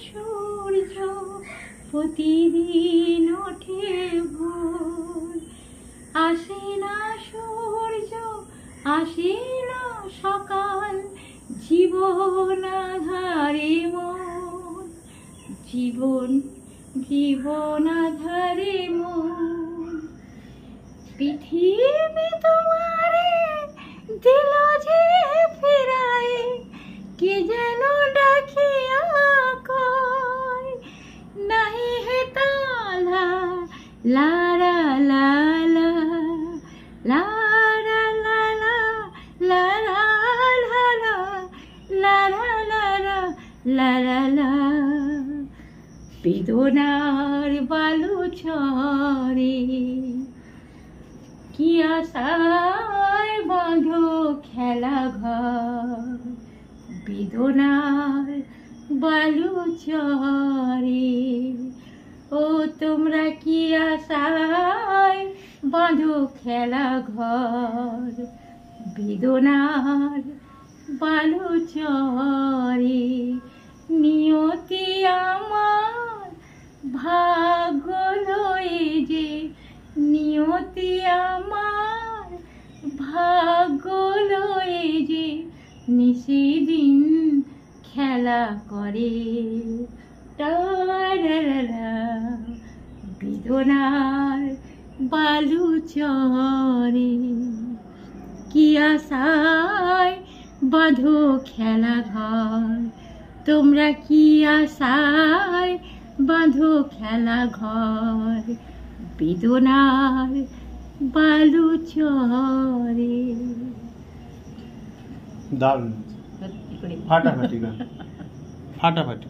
সূর্য প্রতিদিন ওঠে ভোর, আসে না সূর্য আসে না সকাল, জীবন আধারে মন, জীবন জীবন আধারে মন। পৃথিবী তোমারে দিল যে ফিরায়, কে যেন ডাকিয়া কয়, নাহি হে তালা লারা লালা লারা লালা লারা লালা লারা লারা লারা লা। বেদনার বালু চরে কি আশায় বাঁধো খেলা ঘর, বেদনার বালু চরে। ও তোমরা কি আশায় বাঁধো খেলা ঘর, বেদনার বালু চরে। নিয়তি আমার ভাগ্য লয়ে যে, নিয়তি আমার ভাগ্য লয়ে যে, নিশিদিন খেলা করে। টারারারা, বেদনার বালু চরে কি আশায় বাঁধো খেলা ঘর, তোমরা কি আশায় বাঁধো খেলা ঘর, বেদনার বালু চরে। দারুণ, ফাটাফাটি গান, ফাটাফাটি।